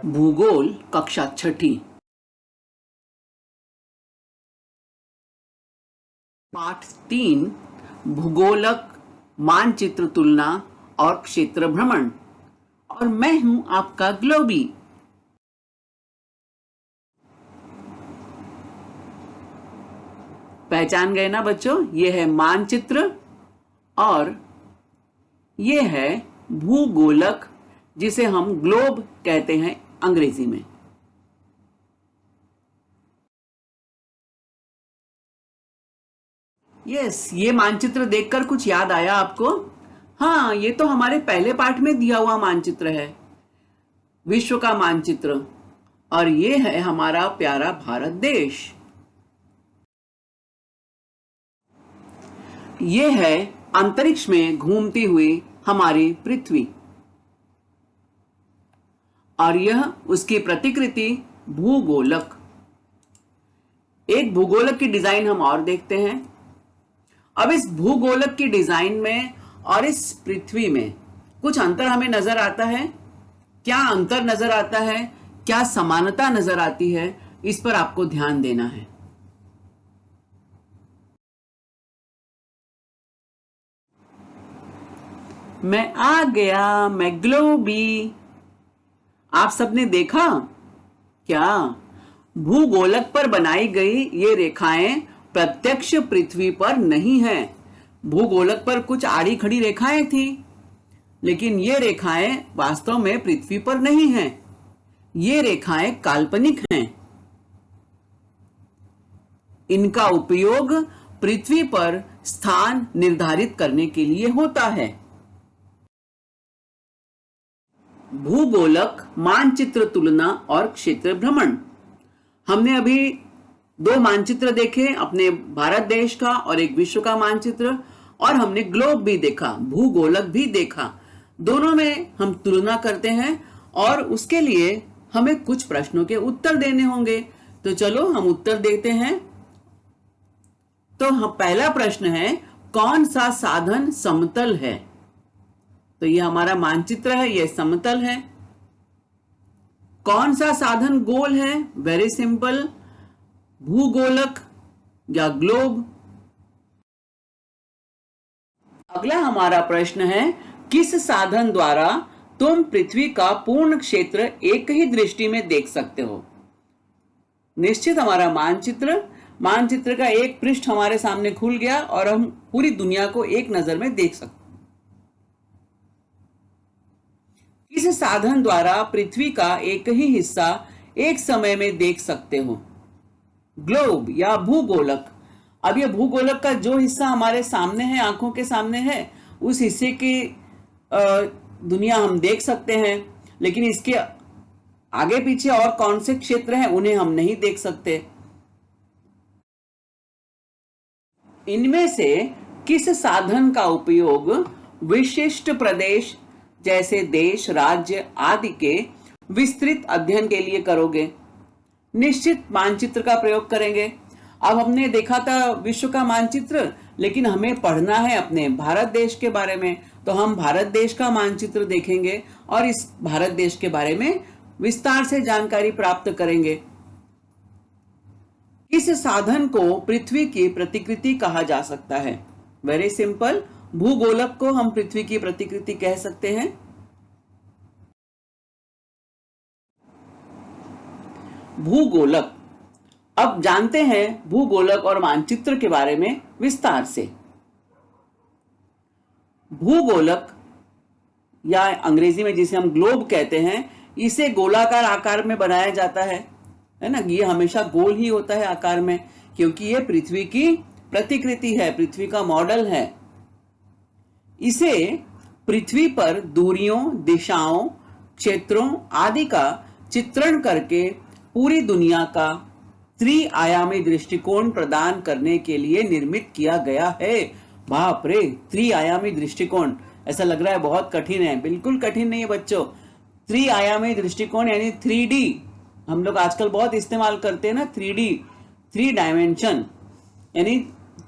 भूगोल कक्षा छठी पाठ 3 भूगोलक मानचित्र तुलना और क्षेत्र भ्रमण। और मैं हूं आपका ग्लोबी। पहचान गए ना बच्चों, ये है मानचित्र और ये है भूगोलक, जिसे हम ग्लोब कहते हैं अंग्रेजी में। यस, ये मानचित्र देखकर कुछ याद आया आपको? हाँ, ये तो हमारे पहले पाठ में दिया हुआ मानचित्र है, विश्व का मानचित्र। और ये है हमारा प्यारा भारत देश। ये है अंतरिक्ष में घूमती हुई हमारी पृथ्वी, और यह उसकी प्रतिकृति भूगोलक। एक भूगोलक की डिजाइन हम और देखते हैं। अब इस भूगोलक की डिजाइन में और इस पृथ्वी में कुछ अंतर हमें नजर आता है। क्या अंतर नजर आता है, क्या समानता नजर आती है, इस पर आपको ध्यान देना है। मैं आ गया, मैं ग्लोबी। आप सबने देखा क्या? भूगोलक पर बनाई गई ये रेखाएं प्रत्यक्ष पृथ्वी पर नहीं है। भूगोलक पर कुछ आड़ी खड़ी रेखाएं थी, लेकिन ये रेखाएं वास्तव में पृथ्वी पर नहीं हैं। ये रेखाएं काल्पनिक हैं। इनका उपयोग पृथ्वी पर स्थान निर्धारित करने के लिए होता है। भूगोलक मानचित्र तुलना और क्षेत्र भ्रमण। हमने अभी 2 मानचित्र देखे, अपने भारत देश का और एक विश्व का मानचित्र, और हमने ग्लोब भी देखा, भूगोलक भी देखा। दोनों में हम तुलना करते हैं और उसके लिए हमें कुछ प्रश्नों के उत्तर देने होंगे। तो चलो हम उत्तर देते हैं। तो पहला प्रश्न है, कौन सा साधन समतल है? तो ये हमारा मानचित्र है, ये समतल है। कौन सा साधन गोल है? वेरी सिंपल, भूगोलक या ग्लोब। अगला हमारा प्रश्न है, किस साधन द्वारा तुम पृथ्वी का पूर्ण क्षेत्र एक ही दृष्टि में देख सकते हो? निश्चित हमारा मानचित्र का एक पृष्ठ हमारे सामने खुल गया और हम पूरी दुनिया को एक नजर में देख सकते हैं। किस साधन द्वारा पृथ्वी का एक ही हिस्सा एक समय में देख सकते हो? ग्लोब या भूगोलक। अब यह भूगोलक का जो हिस्सा हमारे सामने है, आंखों के सामने है, उस हिस्से की दुनिया हम देख सकते हैं, लेकिन इसके आगे पीछे और कौन से क्षेत्र हैं उन्हें हम नहीं देख सकते। इनमें से किस साधन का उपयोग विशिष्ट प्रदेश जैसे देश, राज्य आदि के विस्तृत अध्ययन के लिए करोगे? निश्चित मानचित्र का प्रयोग करेंगे। अब हमने देखा था विश्व का मानचित्र, लेकिन हमें पढ़ना है अपने भारत देश के बारे में, तो हम भारत देश का मानचित्र देखेंगे और इस भारत देश के बारे में विस्तार से जानकारी प्राप्त करेंगे। किस साधन को पृथ्वी की प्रतिकृति कहा जा सकता है? वेरी सिंपल, भूगोलक को हम पृथ्वी की प्रतिकृति कह सकते हैं। भूगोलक। अब जानते हैं भूगोलक और मानचित्र के बारे में विस्तार से। भूगोलक या अंग्रेजी में जिसे हम ग्लोब कहते हैं, इसे गोलाकार आकार में बनाया जाता है ना। ये हमेशा गोल ही होता है आकार में, क्योंकि ये पृथ्वी की प्रतिकृति है, पृथ्वी का मॉडल है। इसे पृथ्वी पर दूरियों, दिशाओं, क्षेत्रों आदि का चित्रण करके पूरी दुनिया का त्रिआयामी दृष्टिकोण प्रदान करने के लिए निर्मित किया गया है। बाप रे, त्रिआयामी दृष्टिकोण! ऐसा लग रहा है बहुत कठिन है। बिल्कुल कठिन नहीं है बच्चों। त्रिआयामी दृष्टिकोण यानी 3D हम लोग आजकल बहुत इस्तेमाल करते हैं ना। 3D, 3 डायमेंशन, यानी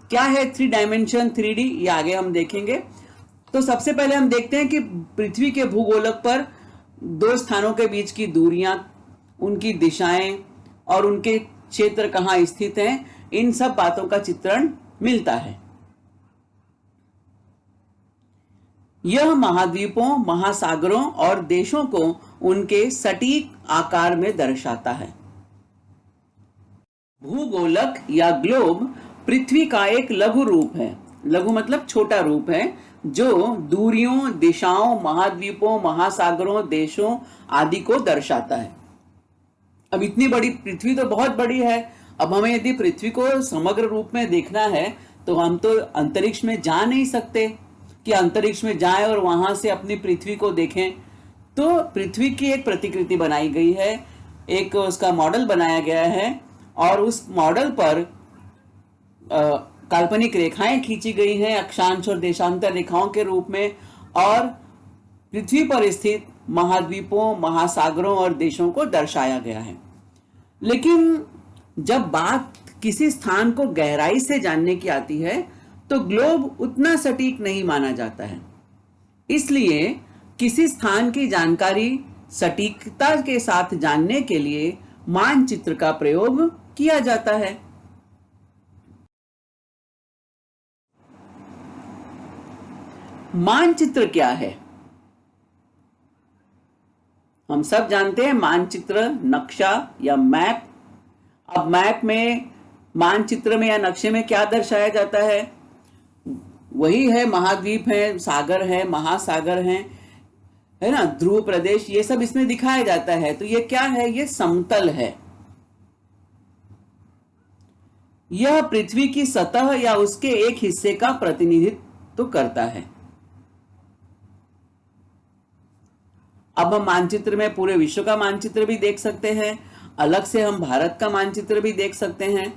क्या है 3 डायमेंशन, 3D, ये आगे हम देखेंगे। तो सबसे पहले हम देखते हैं कि पृथ्वी के भूगोलक पर दो स्थानों के बीच की दूरियां, उनकी दिशाएं और उनके क्षेत्र कहाँ स्थित हैं, इन सब बातों का चित्रण मिलता है। यह महाद्वीपों, महासागरों और देशों को उनके सटीक आकार में दर्शाता है। भूगोलक या ग्लोब पृथ्वी का एक लघु रूप है। लघु मतलब छोटा रूप है, जो दूरियों, दिशाओं, महाद्वीपों, महासागरों, देशों आदि को दर्शाता है। अब इतनी बड़ी पृथ्वी तो बहुत बड़ी है। अब हमें यदि पृथ्वी को समग्र रूप में देखना है तो हम तो अंतरिक्ष में जा नहीं सकते कि अंतरिक्ष में जाएं और वहां से अपनी पृथ्वी को देखें। तो पृथ्वी की एक प्रतिकृति बनाई गई है, एक उसका मॉडल बनाया गया है और उस मॉडल पर काल्पनिक रेखाएं खींची गई हैं अक्षांश और देशांतर रेखाओं के रूप में, और पृथ्वी पर स्थित महाद्वीपों, महासागरों और देशों को दर्शाया गया है। लेकिन जब बात किसी स्थान को गहराई से जानने की आती है तो ग्लोब उतना सटीक नहीं माना जाता है। इसलिए किसी स्थान की जानकारी सटीकता के साथ जानने के लिए मानचित्र का प्रयोग किया जाता है। मानचित्र क्या है? हम सब जानते हैं मानचित्र, नक्शा या मैप। अब मैप में, मानचित्र में या नक्शे में क्या दर्शाया जाता है? वही है, महाद्वीप है, सागर है, महासागर है ना, ध्रुव प्रदेश, ये सब इसमें दिखाया जाता है। तो ये क्या है? ये समतल है। यह पृथ्वी की सतह या उसके एक हिस्से का प्रतिनिधित्व करता है। अब हम मानचित्र में पूरे विश्व का मानचित्र भी देख सकते हैं, अलग से हम भारत का मानचित्र भी देख सकते हैं,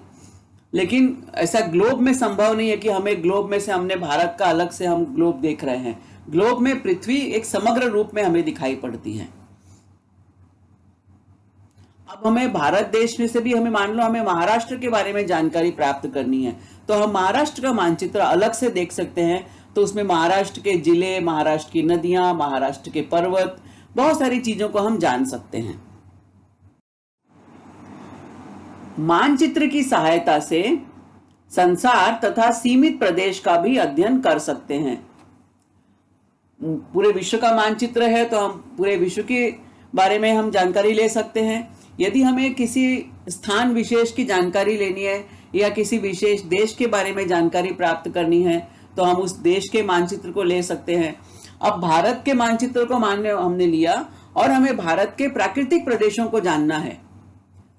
लेकिन ऐसा ग्लोब में संभव नहीं है कि हमें ग्लोब में से हमने भारत का अलग से हम ग्लोब देख रहे हैं। ग्लोब में पृथ्वी एक समग्र रूप में हमें दिखाई पड़ती है। अब हमें भारत देश में से भी, हमें मान लो हमें महाराष्ट्र के बारे में जानकारी प्राप्त करनी है तो हम महाराष्ट्र का मानचित्र अलग से देख सकते हैं। तो उसमें महाराष्ट्र के जिले, महाराष्ट्र की नदियां, महाराष्ट्र के पर्वत, बहुत सारी चीजों को हम जान सकते हैं। मानचित्र की सहायता से संसार तथा सीमित प्रदेश का भी अध्ययन कर सकते हैं। पूरे विश्व का मानचित्र है तो हम पूरे विश्व के बारे में हम जानकारी ले सकते हैं। यदि हमें किसी स्थान विशेष की जानकारी लेनी है या किसी विशेष देश के बारे में जानकारी प्राप्त करनी है तो हम उस देश के मानचित्र को ले सकते हैं। अब भारत के मानचित्र को हमने लिया और हमें भारत के प्राकृतिक प्रदेशों को जानना है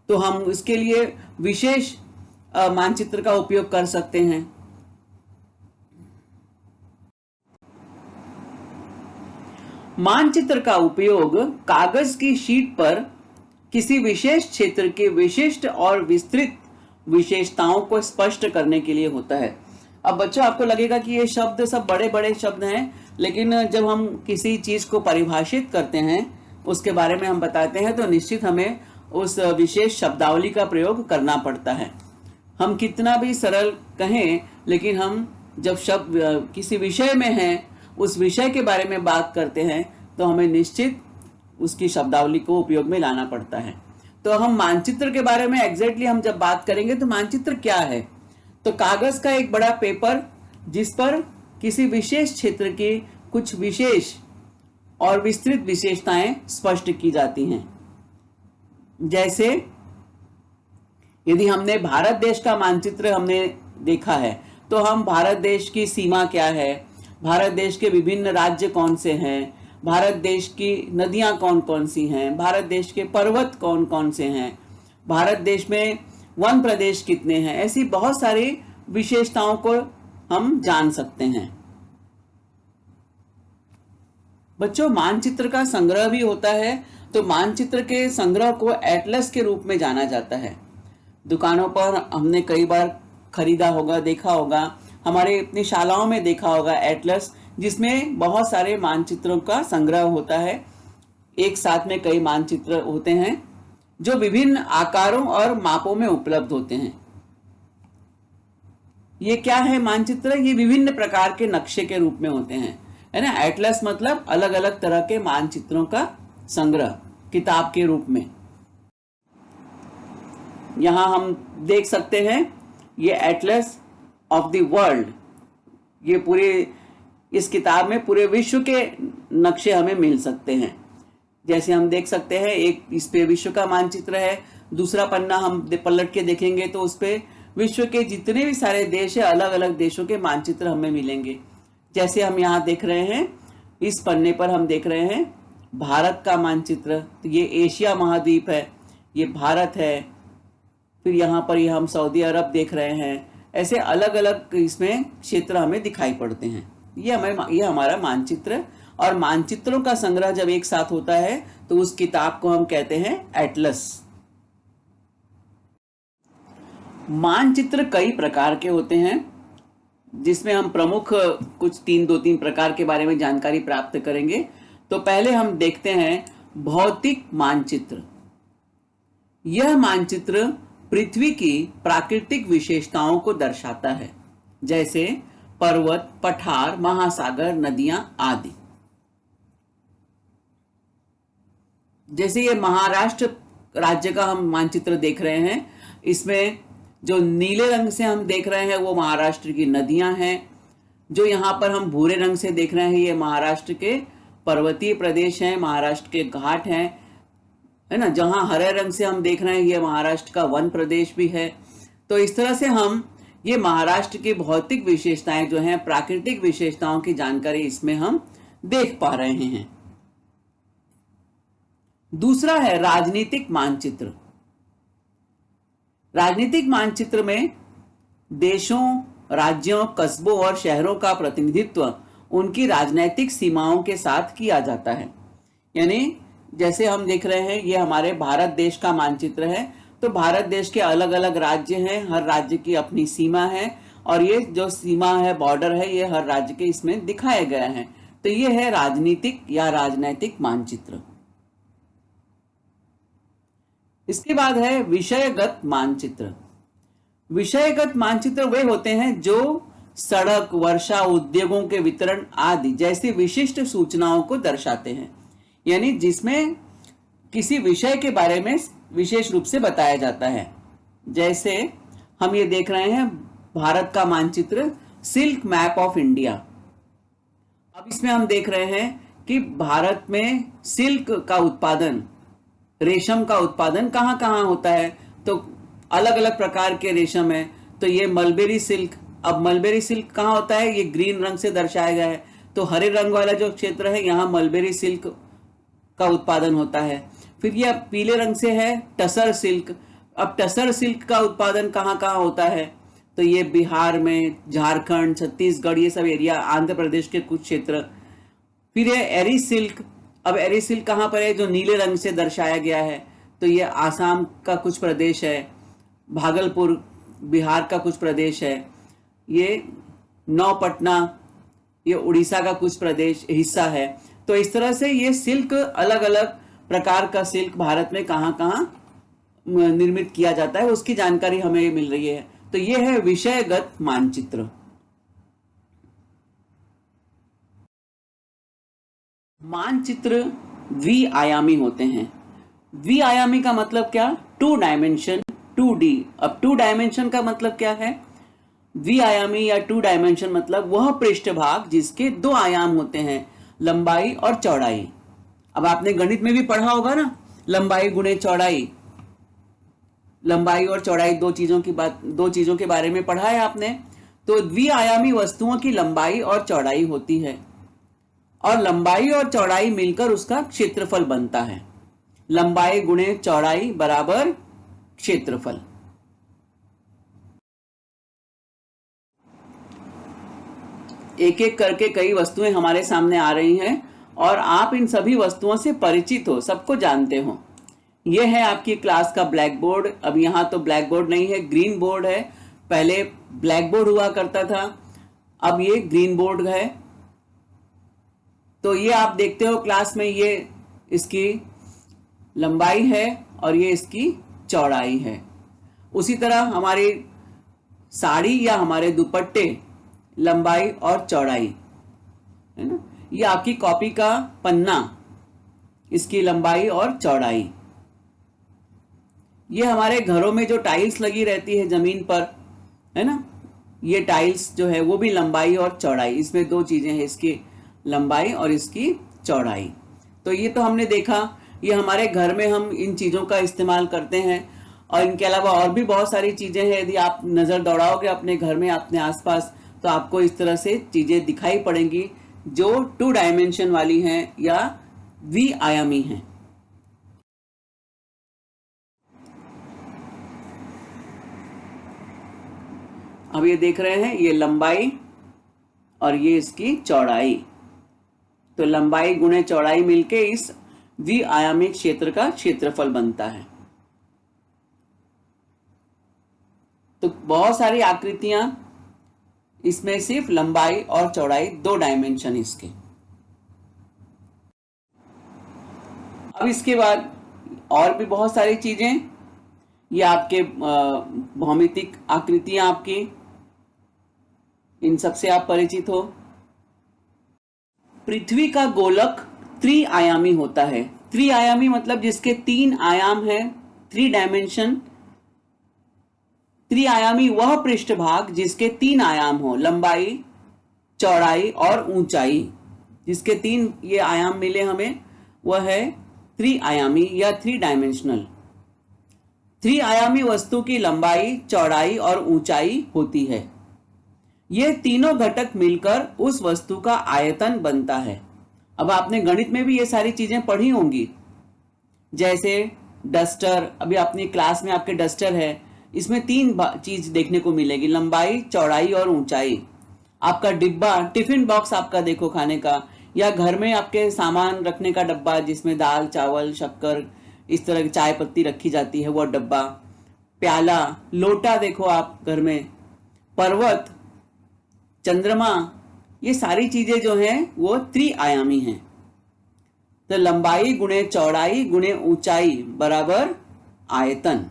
तो हम इसके लिए विशेष मानचित्र का उपयोग कर सकते हैं। मानचित्र का उपयोग कागज की शीट पर किसी विशेष क्षेत्र के विशिष्ट और विस्तृत विशेषताओं को स्पष्ट करने के लिए होता है। अब बच्चों, आपको लगेगा कि ये शब्द सब बड़े बड़े शब्द हैं, लेकिन जब हम किसी चीज को परिभाषित करते हैं, उसके बारे में हम बताते हैं, तो निश्चित हमें उस विशेष शब्दावली का प्रयोग करना पड़ता है। हम कितना भी सरल कहें, लेकिन हम जब शब्द किसी विषय में हैं, उस विषय के बारे में बात करते हैं, तो हमें निश्चित उसकी शब्दावली को उपयोग में लाना पड़ता है। तो हम मानचित्र के बारे में एग्जैक्टली हम जब बात करेंगे तो मानचित्र क्या है, तो कागज का एक बड़ा पेपर जिस पर किसी विशेष क्षेत्र की कुछ विशेष और विस्तृत विशेषताएं स्पष्ट की जाती हैं। जैसे यदि हमने भारत देश का मानचित्र हमने देखा है तो हम भारत देश की सीमा क्या है, भारत देश के विभिन्न राज्य कौन से हैं, भारत देश की नदियां कौन कौन सी हैं, भारत देश के पर्वत कौन कौन से हैं, भारत देश में वन प्रदेश कितने हैं, ऐसी बहुत सारी विशेषताओं को हम जान सकते हैं। बच्चों, मानचित्र का संग्रह भी होता है, तो मानचित्र के संग्रह को एटलस के रूप में जाना जाता है। दुकानों पर हमने कई बार खरीदा होगा, देखा होगा, हमारे अपनी शालाओं में देखा होगा एटलस, जिसमें बहुत सारे मानचित्रों का संग्रह होता है। एक साथ में कई मानचित्र होते हैं जो विभिन्न आकारों और मापों में उपलब्ध होते हैं। ये क्या है मानचित्र? ये विभिन्न प्रकार के नक्शे के रूप में होते हैं, है ना। एटलस मतलब अलग अलग तरह के मानचित्रों का संग्रह किताब के रूप में। यहाँ हम देख सकते हैं ये एटलस ऑफ द वर्ल्ड, ये पूरे इस किताब में पूरे विश्व के नक्शे हमें मिल सकते हैं। जैसे हम देख सकते हैं एक इस पे विश्व का मानचित्र है, दूसरा पन्ना हम पलट के देखेंगे तो उस पे विश्व के जितने भी सारे देश है, अलग अलग देशों के मानचित्र हमें मिलेंगे। जैसे हम यहाँ देख रहे हैं, इस पन्ने पर हम देख रहे हैं भारत का मानचित्र, तो ये एशिया महाद्वीप है, ये भारत है। फिर यहाँ पर हम सऊदी अरब देख रहे हैं। ऐसे अलग अलग इसमें क्षेत्र हमें दिखाई पड़ते हैं। ये हमारा मानचित्र, और मानचित्रों का संग्रह जब एक साथ होता है तो उस किताब को हम कहते हैं एटलस। मानचित्र कई प्रकार के होते हैं, जिसमें हम प्रमुख कुछ दो तीन प्रकार के बारे में जानकारी प्राप्त करेंगे। तो पहले हम देखते हैं भौतिक मानचित्र। यह मानचित्र पृथ्वी की प्राकृतिक विशेषताओं को दर्शाता है, जैसे पर्वत, पठार, महासागर, नदियां आदि। जैसे ये महाराष्ट्र राज्य का हम मानचित्र देख रहे हैं, इसमें जो नीले रंग से हम देख रहे हैं वो महाराष्ट्र की नदियां हैं। जो यहाँ पर हम भूरे रंग से देख रहे हैं ये महाराष्ट्र के पर्वतीय प्रदेश हैं, महाराष्ट्र के घाट हैं, है ना। जहाँ हरे रंग से हम देख रहे हैं ये महाराष्ट्र का वन प्रदेश भी है। तो इस तरह से हम ये महाराष्ट्र की भौतिक विशेषताएं जो हैं, प्राकृतिक विशेषताओं की जानकारी इसमें हम देख पा रहे हैं। दूसरा है राजनीतिक मानचित्र। राजनीतिक मानचित्र में देशों, राज्यों, कस्बों और शहरों का प्रतिनिधित्व उनकी राजनीतिक सीमाओं के साथ किया जाता है। यानी जैसे हम देख रहे हैं ये हमारे भारत देश का मानचित्र है, तो भारत देश के अलग अलग राज्य हैं, हर राज्य की अपनी सीमा है, और ये जो सीमा है, बॉर्डर है, ये हर राज्य के इसमें दिखाए गए हैं। तो ये है राजनीतिक या राजनैतिक मानचित्र। इसके बाद है विषयगत मानचित्र। विषयगत मानचित्र वे होते हैं जो सड़क, वर्षा, उद्योगों के वितरण आदि जैसी विशिष्ट सूचनाओं को दर्शाते हैं। यानी जिसमें किसी विषय के बारे में विशेष रूप से बताया जाता है। जैसे हम ये देख रहे हैं भारत का मानचित्र, सिल्क मैप ऑफ इंडिया। अब इसमें हम देख रहे हैं कि भारत में सिल्क का उत्पादन, रेशम का उत्पादन कहाँ कहाँ होता है। तो अलग अलग प्रकार के रेशम है। तो ये मलबेरी सिल्क, अब मलबेरी सिल्क कहाँ होता है, ये ग्रीन रंग से दर्शाया गया है। तो हरे रंग वाला जो क्षेत्र है यहाँ मलबेरी सिल्क का उत्पादन होता है। फिर ये पीले रंग से है टसर सिल्क। अब टसर सिल्क का उत्पादन कहाँ कहाँ होता है, तो ये बिहार में, झारखंड, छत्तीसगढ़, ये सब एरिया, आंध्र प्रदेश के कुछ क्षेत्र। फिर है एरी सिल्क। अब एरी सिल्क कहाँ पर है, जो नीले रंग से दर्शाया गया है, तो ये आसाम का कुछ प्रदेश है, भागलपुर बिहार का कुछ प्रदेश है, ये नौपटना ये उड़ीसा का कुछ प्रदेश हिस्सा है। तो इस तरह से ये सिल्क, अलग अलग प्रकार का सिल्क भारत में कहाँ कहाँ निर्मित किया जाता है, उसकी जानकारी हमें मिल रही है। तो ये है विषयगत मानचित्र। मानचित्र द्विआयामी होते हैं। द्विआयामी का मतलब क्या, 2 डायमेंशन, 2D। अब 2 डायमेंशन का मतलब क्या है, द्विआयामी या 2 डायमेंशन मतलब वह पृष्ठभाग जिसके 2 आयाम होते हैं, लंबाई और चौड़ाई। अब आपने गणित में भी पढ़ा होगा ना, लंबाई गुणे चौड़ाई। लंबाई और चौड़ाई दो चीजों के बारे में पढ़ा है आपने। तो द्विआयामी वस्तुओं की लंबाई और चौड़ाई होती है, और लंबाई और चौड़ाई मिलकर उसका क्षेत्रफल बनता है। लंबाई गुणे चौड़ाई बराबर क्षेत्रफल। एक एक करके कई वस्तुएं हमारे सामने आ रही हैं, और आप इन सभी वस्तुओं से परिचित हो, सबको जानते हो। यह है आपकी क्लास का ब्लैक बोर्ड। अब यहाँ तो ब्लैक बोर्ड नहीं है, ग्रीन बोर्ड है। पहले ब्लैक बोर्ड हुआ करता था, अब ये ग्रीन बोर्ड है। तो ये आप देखते हो क्लास में, ये इसकी लंबाई है और ये इसकी चौड़ाई है। उसी तरह हमारी साड़ी या हमारे दुपट्टे, लंबाई और चौड़ाई, है ना। ये आपकी कॉपी का पन्ना, इसकी लंबाई और चौड़ाई। ये हमारे घरों में जो टाइल्स लगी रहती है जमीन पर, है ना, ये टाइल्स जो है वो भी लंबाई और चौड़ाई, इसमें दो चीजें हैं, इसकी लंबाई और इसकी चौड़ाई। तो ये तो हमने देखा, ये हमारे घर में हम इन चीजों का इस्तेमाल करते हैं। और इनके अलावा और भी बहुत सारी चीजें हैं, यदि आप नजर दौड़ाओगे अपने घर में, अपने आसपास, तो आपको इस तरह से चीजें दिखाई पड़ेंगी जो 2 डायमेंशन वाली हैं या द्विआयामी हैं। अब ये देख रहे हैं, ये लंबाई और ये इसकी चौड़ाई। तो लंबाई गुणे चौड़ाई मिलके इस द्विआयामी क्षेत्र का क्षेत्रफल बनता है। तो बहुत सारी आकृतियां, इसमें सिर्फ लंबाई और चौड़ाई 2 डायमेंशन इसके। अब इसके बाद और भी बहुत सारी चीजें, ये आपके भौमितिक आकृतियां आपकी, इन सबसे आप परिचित हो। पृथ्वी का गोलक त्रिआयामी होता है। त्रिआयामी मतलब जिसके 3 आयाम है, 3 डायमेंशन। त्रिआयामी वह पृष्ठभाग जिसके 3 आयाम हो, लंबाई, चौड़ाई और ऊंचाई, जिसके 3 ये आयाम मिले हमें, वह है त्रिआयामी या 3 डायमेंशनल। त्रिआयामी वस्तु की लंबाई, चौड़ाई और ऊंचाई होती है। ये तीनों घटक मिलकर उस वस्तु का आयतन बनता है। अब आपने गणित में भी ये सारी चीजें पढ़ी होंगी, जैसे डस्टर, अभी अपनी क्लास में आपके डस्टर है, इसमें 3 चीज देखने को मिलेगी, लंबाई, चौड़ाई और ऊंचाई। आपका डिब्बा, टिफिन बॉक्स आपका देखो खाने का, या घर में आपके सामान रखने का डब्बा जिसमें दाल, चावल, शक्कर, इस तरह की चाय पत्ती रखी जाती है, वो डब्बा। प्याला, लोटा देखो आप घर में। पर्वत, चंद्रमा, ये सारी चीजें जो हैं वो त्रिआयामी हैं। तो लंबाई गुणे चौड़ाई गुणे ऊंचाई बराबर आयतन।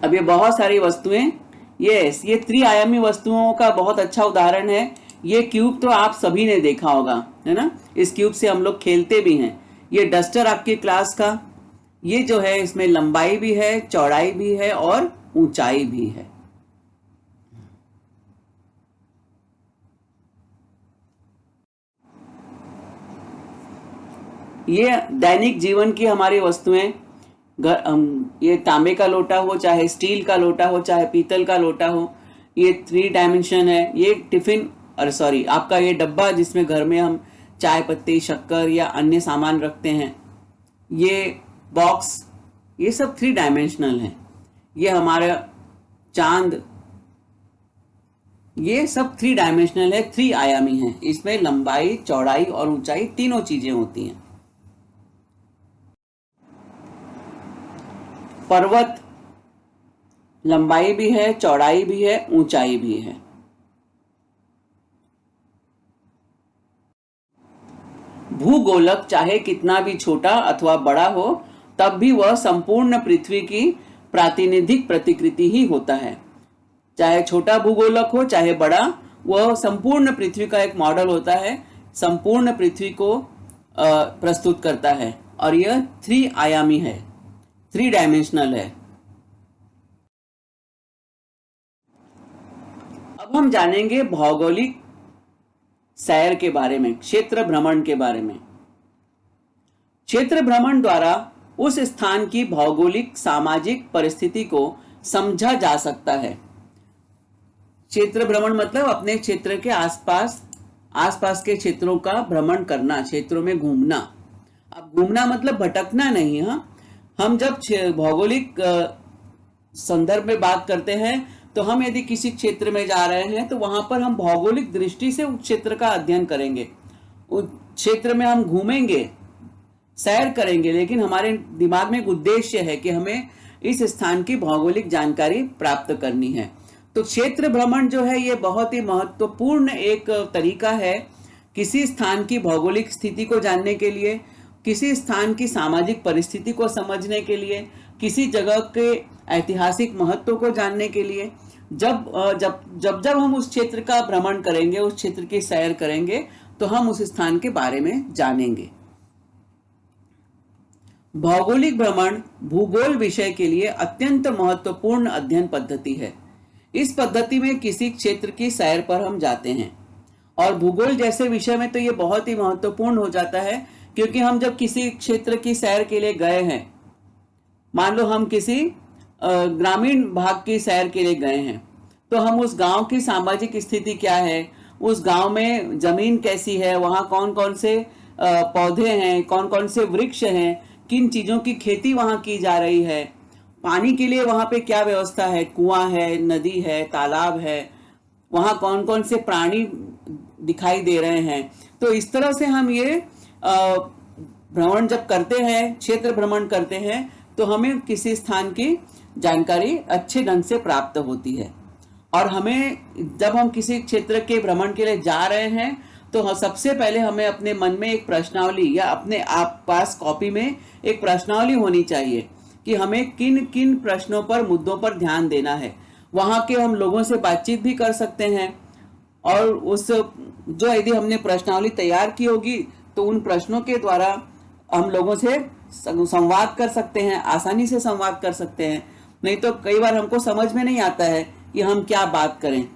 अब ये बहुत सारी वस्तुएं, ये त्रिआयामी वस्तुओं का बहुत अच्छा उदाहरण है। ये क्यूब तो आप सभी ने देखा होगा, है ना, इस क्यूब से हम लोग खेलते भी हैं। ये डस्टर आपकी क्लास का, ये जो है इसमें लंबाई भी है, चौड़ाई भी है और ऊंचाई भी है। ये दैनिक जीवन की हमारी वस्तुएं, ये तांबे का लोटा हो, चाहे स्टील का लोटा हो, चाहे पीतल का लोटा हो, ये 3 डायमेंशन है। ये टिफिन, अरे सॉरी, आपका ये डब्बा जिसमें घर में हम चाय पत्ती, शक्कर या अन्य सामान रखते हैं, ये बॉक्स, ये सब 3 डायमेंशनल है। ये हमारा चांद, ये सब 3 डायमेंशनल है, 3 आयामी है। इसमें लंबाई, चौड़ाई और ऊंचाई तीनों चीजें होती हैं। पर्वत, लंबाई भी है, चौड़ाई भी है, ऊंचाई भी है। भूगोलक चाहे कितना भी छोटा अथवा बड़ा हो, तब भी वह संपूर्ण पृथ्वी की प्रातिनिधिक प्रतिकृति ही होता है। चाहे छोटा भूगोलक हो चाहे बड़ा, वह संपूर्ण पृथ्वी का एक मॉडल होता है, संपूर्ण पृथ्वी को प्रस्तुत करता है। और यह 3 आयामी है, 3 डायमेंशनल है। अब हम जानेंगे भौगोलिक सैर के बारे में, क्षेत्र भ्रमण के बारे में। क्षेत्र भ्रमण द्वारा उस स्थान की भौगोलिक सामाजिक परिस्थिति को समझा जा सकता है। क्षेत्र भ्रमण मतलब अपने क्षेत्र के आसपास के क्षेत्रों का भ्रमण करना, क्षेत्रों में घूमना। अब घूमना मतलब भटकना नहीं। हम जब भौगोलिक संदर्भ में बात करते हैं, तो हम यदि किसी क्षेत्र में जा रहे हैं तो वहां पर हम भौगोलिक दृष्टि से उस क्षेत्र का अध्ययन करेंगे, उस क्षेत्र में हम घूमेंगे, सैर करेंगे, लेकिन हमारे दिमाग में एक उद्देश्य है कि हमें इस स्थान की भौगोलिक जानकारी प्राप्त करनी है। तो क्षेत्र भ्रमण जो है ये बहुत ही महत्वपूर्ण एक तरीका है किसी स्थान की भौगोलिक स्थिति को जानने के लिए, किसी स्थान की सामाजिक परिस्थिति को समझने के लिए, किसी जगह के ऐतिहासिक महत्व को जानने के लिए। जब जब जब जब हम उस क्षेत्र का भ्रमण करेंगे, उस क्षेत्र की सैर करेंगे, तो हम उस स्थान के बारे में जानेंगे। भौगोलिक भ्रमण भूगोल विषय के लिए अत्यंत महत्वपूर्ण अध्ययन पद्धति है। इस पद्धति में किसी क्षेत्र की सैर पर हम जाते हैं, और भूगोल जैसे विषय में तो ये बहुत ही महत्वपूर्ण हो जाता है, क्योंकि हम जब किसी क्षेत्र की सैर के लिए गए हैं, मान लो हम किसी ग्रामीण भाग की सैर के लिए गए हैं, तो हम उस गांव की सामाजिक स्थिति क्या है, उस गांव में जमीन कैसी है, वहाँ कौन कौन से पौधे हैं, कौन कौन से वृक्ष हैं, किन चीजों की खेती वहाँ की जा रही है, पानी के लिए वहाँ पे क्या व्यवस्था है, कुआं है, नदी है, तालाब है, वहाँ कौन कौन से प्राणी दिखाई दे रहे हैं। तो इस तरह से हम ये भ्रमण जब करते हैं, क्षेत्र भ्रमण करते हैं, तो हमें किसी स्थान की जानकारी अच्छे ढंग से प्राप्त होती है। और हमें जब हम किसी क्षेत्र के भ्रमण के लिए जा रहे हैं, तो सबसे पहले हमें अपने मन में एक प्रश्नावली, या अपने आप पास कॉपी में एक प्रश्नावली होनी चाहिए कि हमें किन किन प्रश्नों पर, मुद्दों पर ध्यान देना है। वहाँ के हम लोगों से बातचीत भी कर सकते हैं, और उस जो यदि हमने प्रश्नावली तैयार की होगी, तो उन प्रश्नों के द्वारा हम लोगों से संवाद कर सकते हैं, आसानी से संवाद कर सकते हैं। नहीं तो कई बार हमको समझ में नहीं आता है कि हम क्या बात करें।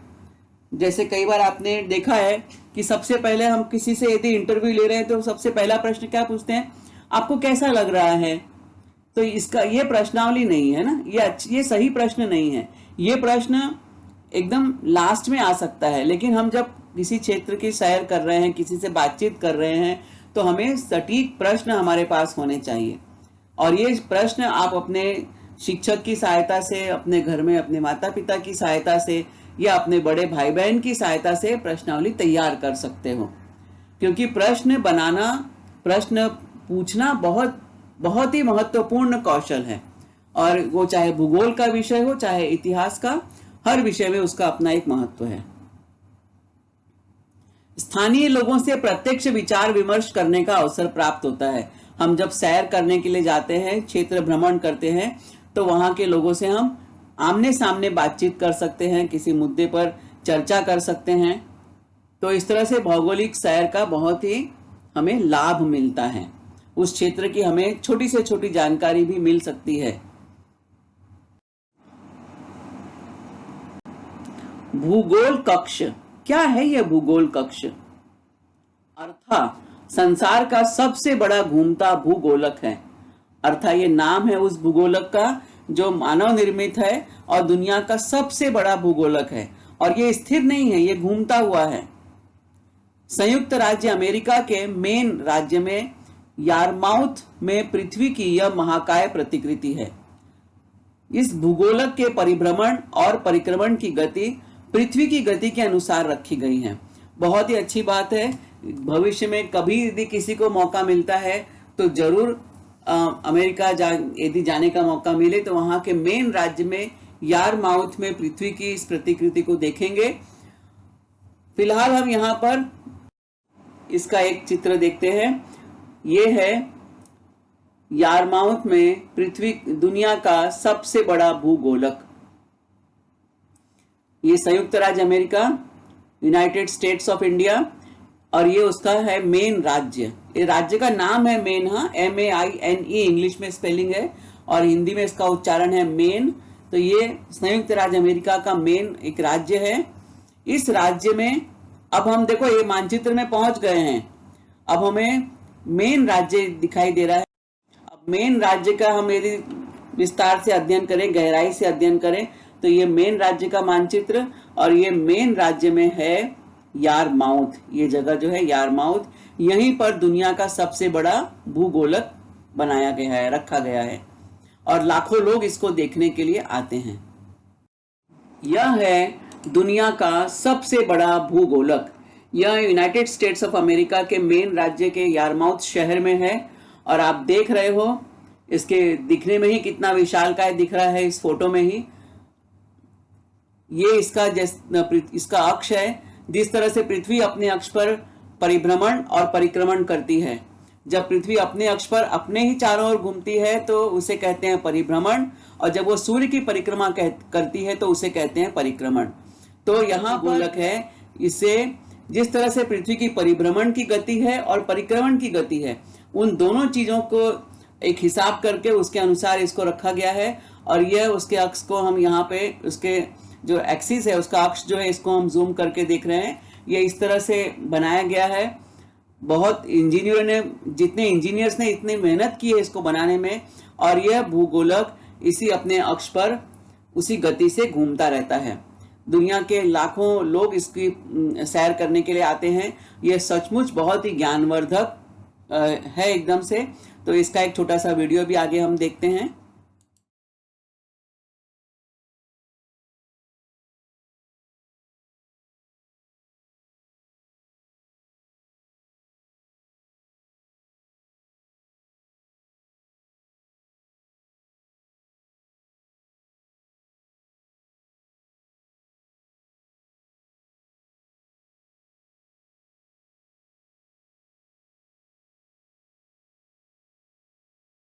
जैसे कई बार आपने देखा है कि सबसे पहले हम किसी से यदि इंटरव्यू ले रहे हैं, तो सबसे पहला प्रश्न क्या पूछते हैं, आपको कैसा लग रहा है। तो इसका ये प्रश्नावली नहीं है ना, ये सही प्रश्न नहीं है। ये प्रश्न एकदम लास्ट में आ सकता है, लेकिन हम जब किसी क्षेत्र की सैर कर रहे हैं, किसी से बातचीत कर रहे हैं, तो हमें सटीक प्रश्न हमारे पास होने चाहिए। और ये प्रश्न आप अपने शिक्षक की सहायता से, अपने घर में अपने माता पिता की सहायता से, या अपने बड़े भाई बहन की सहायता से प्रश्नावली तैयार कर सकते हो। क्योंकि प्रश्न बनाना, प्रश्न पूछना बहुत बहुत ही महत्वपूर्ण कौशल है, और वो चाहे भूगोल का विषय हो, चाहे इतिहास का, हर विषय में उसका अपना एक महत्व है। स्थानीय लोगों से प्रत्यक्ष विचार विमर्श करने का अवसर प्राप्त होता है। हम जब सैर करने के लिए जाते हैं, क्षेत्र भ्रमण करते हैं, तो वहां के लोगों से हम आमने सामने बातचीत कर सकते हैं, किसी मुद्दे पर चर्चा कर सकते हैं। तो इस तरह से भौगोलिक सैर का बहुत ही हमें लाभ मिलता है। उस क्षेत्र की हमें छोटी से छोटी जानकारी भी मिल सकती है। भूगोल कक्ष क्या है? यह भूगोल कक्ष अर्थात संसार का सबसे बड़ा घूमता भूगोलक है। अर्थात ये नाम है उस भूगोलक का जो मानव निर्मित है और दुनिया का सबसे बड़ा भूगोलक है, और ये स्थिर नहीं है, ये घूमता हुआ है। संयुक्त राज्य अमेरिका के मेन राज्य में यारमाउथ में पृथ्वी की यह महाकाय प्रतिकृति है। इस भूगोलक के परिभ्रमण और परिक्रमण की गति पृथ्वी की गति के अनुसार रखी गई है। बहुत ही अच्छी बात है। भविष्य में कभी यदि किसी को मौका मिलता है तो जरूर अमेरिका यदि जाने का मौका मिले तो वहां के मेन राज्य में यारमाउथ में पृथ्वी की इस प्रतिकृति को देखेंगे। फिलहाल हम यहाँ पर इसका एक चित्र देखते हैं। ये है यारमाउथ में पृथ्वी, दुनिया का सबसे बड़ा भूगोलक। ये संयुक्त राज्य America, United states of India, और ये उसका है मेन राज्य। ये राज्य का नाम है मेन, हाँ, MAINE इंग्लिश में स्पेलिंग है और हिंदी में इसका उच्चारण है मेन। तो ये संयुक्त राज्य अमेरिका का मेन एक राज्य है। इस राज्य में अब हम देखो ये मानचित्र में पहुंच गए हैं। अब हमें मेन राज्य दिखाई दे रहा है। अब मेन राज्य का हम यदि विस्तार से अध्ययन करें, गहराई से अध्ययन करें, तो ये मेन राज्य का मानचित्र, और ये मेन राज्य में है यारमाउथ। ये जगह जो है यारमाउथ, यहीं पर दुनिया का सबसे बड़ा भूगोलक बनाया गया है, रखा गया है, और लाखों लोग इसको देखने के लिए आते हैं। यह है दुनिया का सबसे बड़ा भूगोलक। यह यूनाइटेड स्टेट्स ऑफ अमेरिका के मेन राज्य के यारमाउथ शहर में है, और आप देख रहे हो इसके दिखने में ही कितना विशालकाय दिख रहा है इस फोटो में ही। ये इसका अक्ष है। जिस तरह से पृथ्वी अपने अक्ष पर परिभ्रमण और परिक्रमण करती है, जब पृथ्वी अपने अक्ष पर अपने ही चारों ओर घूमती है तो उसे कहते हैं परिभ्रमण, और जब वो सूर्य की परिक्रमा करती है तो उसे कहते हैं परिक्रमण। तो यहाँ गोलक है, इसे जिस तरह से पृथ्वी की परिभ्रमण की गति है और परिक्रमण की गति है, उन दोनों चीजों को एक हिसाब करके उसके अनुसार इसको रखा गया है। और यह उसके अक्ष को हम यहाँ पे उसके जो एक्सिस है उसका अक्ष जो है इसको हम जूम करके देख रहे हैं, ये इस तरह से बनाया गया है। बहुत इंजीनियरों ने, जितने इंजीनियर्स ने इतनी मेहनत की है इसको बनाने में, और यह भूगोलक इसी अपने अक्ष पर उसी गति से घूमता रहता है। दुनिया के लाखों लोग इसकी सैर करने के लिए आते हैं। यह सचमुच बहुत ही ज्ञानवर्धक है एकदम से। तो इसका एक छोटा सा वीडियो भी आगे हम देखते हैं।